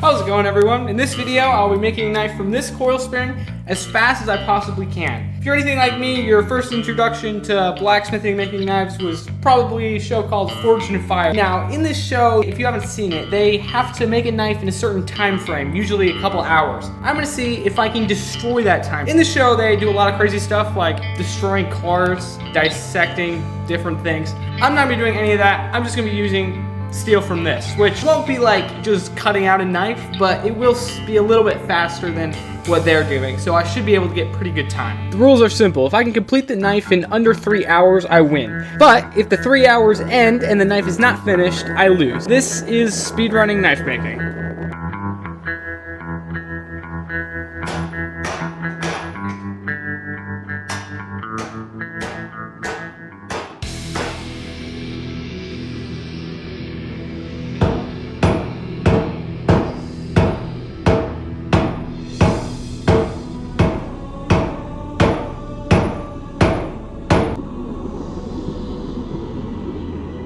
How's it going, everyone? In this video, I'll be making a knife from this coil spring as fast as I possibly can. If you're anything like me, your first introduction to blacksmithing making knives was probably a show called Forged in Fire. Now, in this show, if you haven't seen it, they have to make a knife in a certain time frame, usually a couple hours. I'm gonna see if I can destroy that time. In the show, they do a lot of crazy stuff like destroying cars, dissecting different things. I'm not gonna be doing any of that. I'm just gonna be using steel from this, which won't be like just cutting out a knife, but it will be a little bit faster than what they're doing, so I should be able to get pretty good time. The rules are simple. If I can complete the knife in under 3 hours, I win. But if the 3 hours end and the knife is not finished, I lose. This is speedrunning knife making.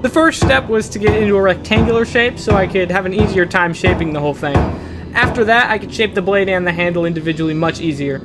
The first step was to get into a rectangular shape so I could have an easier time shaping the whole thing. After that, I could shape the blade and the handle individually much easier.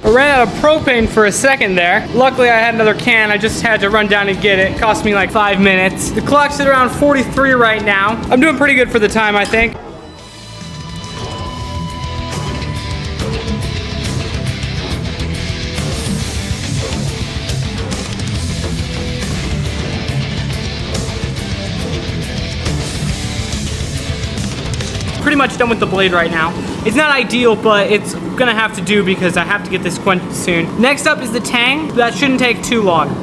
I ran out of propane for a second there. Luckily I had another can, I just had to run down and get it. It cost me like 5 minutes. The clock's at around 43 right now. I'm doing pretty good for the time, I think. Pretty much done with the blade right now. It's not ideal, but it's gonna have to do because I have to get this quenched soon. Next up is the tang. That shouldn't take too long.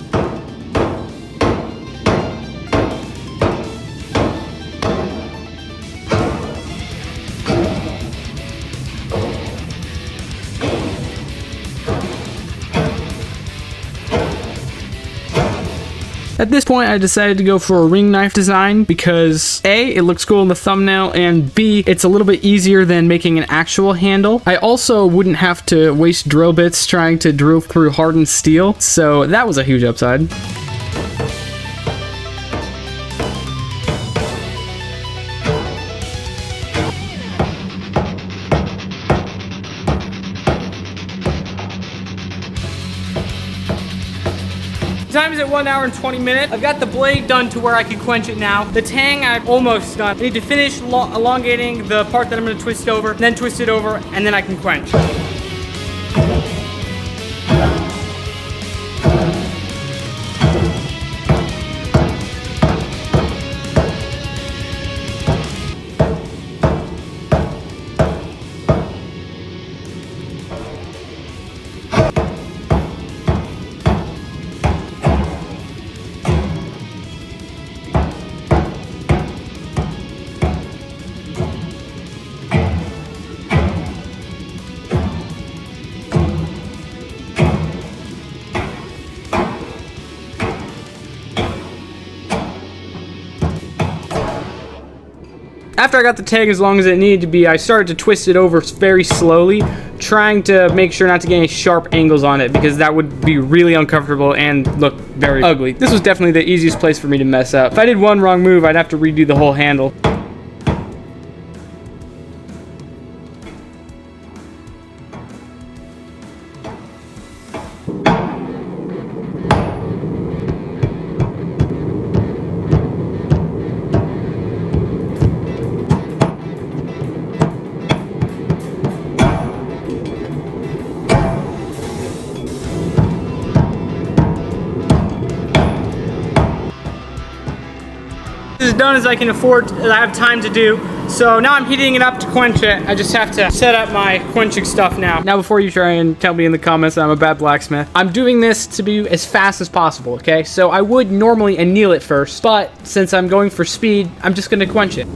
At this point, I decided to go for a ring knife design because A, it looks cool in the thumbnail, and B, it's a little bit easier than making an actual handle. I also wouldn't have to waste drill bits trying to drill through hardened steel, so that was a huge upside. Time is at 1 hour and 20 minutes. I've got the blade done to where I can quench it now. The tang I'm almost done. I need to finish elongating the part that I'm gonna twist over, then twist it over, and then I can quench. After I got the tang as long as it needed to be, I started to twist it over very slowly, trying to make sure not to get any sharp angles on it because that would be really uncomfortable and look very ugly. This was definitely the easiest place for me to mess up. If I did one wrong move, I'd have to redo the whole handle. As done as I can afford, I have time to do. So now I'm heating it up to quench it. I just have to set up my quenching stuff now. Now before you try and tell me in the comments that I'm a bad blacksmith, I'm doing this to be as fast as possible, okay? So I would normally anneal it first, but since I'm going for speed, I'm just gonna quench it.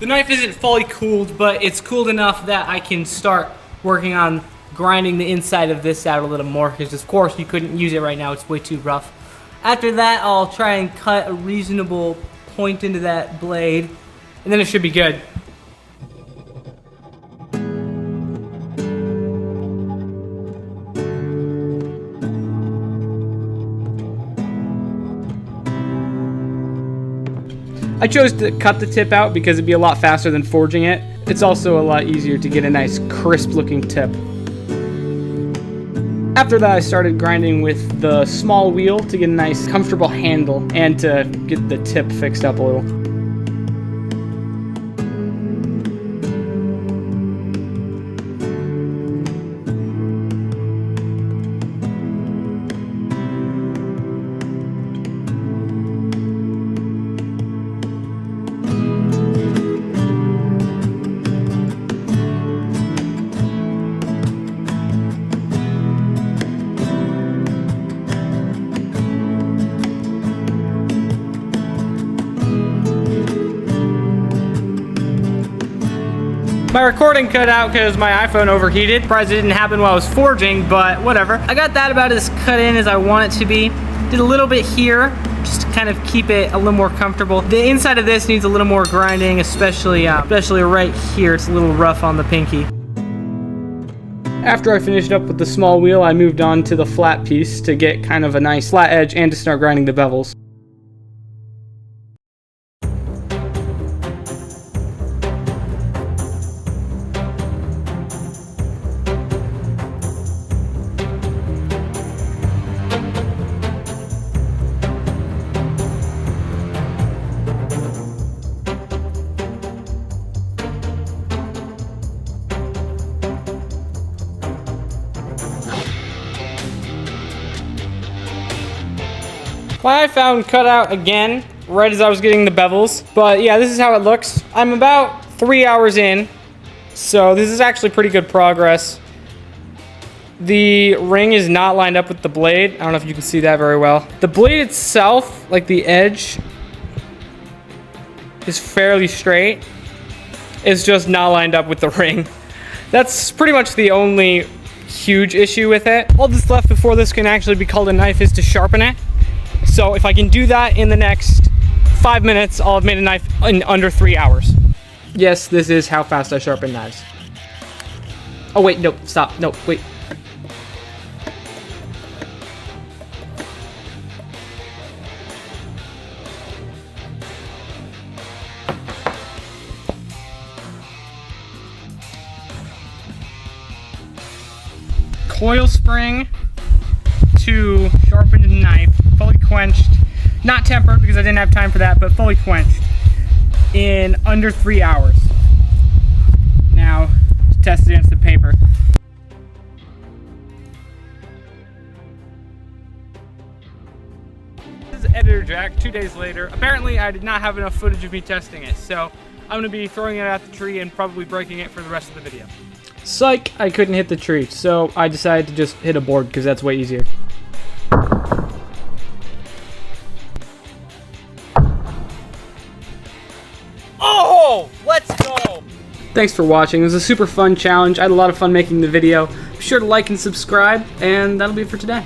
The knife isn't fully cooled, but it's cooled enough that I can start working on grinding the inside of this out a little more, because of course you couldn't use it right now, it's way too rough. After that, I'll try and cut a reasonable point into that blade, and then it should be good. I chose to cut the tip out because it'd be a lot faster than forging it. It's also a lot easier to get a nice crisp looking tip. After that, I started grinding with the small wheel to get a nice comfortable handle and to get the tip fixed up a little. My recording cut out because my iPhone overheated. Surprised it didn't happen while I was forging, but whatever. I got that about as cut in as I want it to be. Did a little bit here, just to kind of keep it a little more comfortable. The inside of this needs a little more grinding, especially right here. It's a little rough on the pinky. After I finished up with the small wheel, I moved on to the flat piece to get kind of a nice flat edge and to start grinding the bevels. My iPhone cut out again, right as I was getting the bevels. But yeah, this is how it looks. I'm about 3 hours in, so this is actually pretty good progress. The ring is not lined up with the blade. I don't know if you can see that very well. The blade itself, like the edge, is fairly straight. It's just not lined up with the ring. That's pretty much the only huge issue with it. All that's left before this can actually be called a knife is to sharpen it. So if I can do that in the next 5 minutes, I'll have made a knife in under 3 hours. Yes, this is how fast I sharpen knives. Oh wait, no, stop, no, wait. Coil spring to sharpen the knife, fully quenched, not tempered because I didn't have time for that, but fully quenched in under 3 hours. Now, test it against the paper. This is Hatchetjack 2 days later. Apparently, I did not have enough footage of me testing it, so I'm gonna be throwing it at the tree and probably breaking it for the rest of the video. Psych, I couldn't hit the tree, so I decided to just hit a board because that's way easier. Oh, let's go! Thanks for watching. It was a super fun challenge. I had a lot of fun making the video. Be sure to like and subscribe, and that'll be it for today.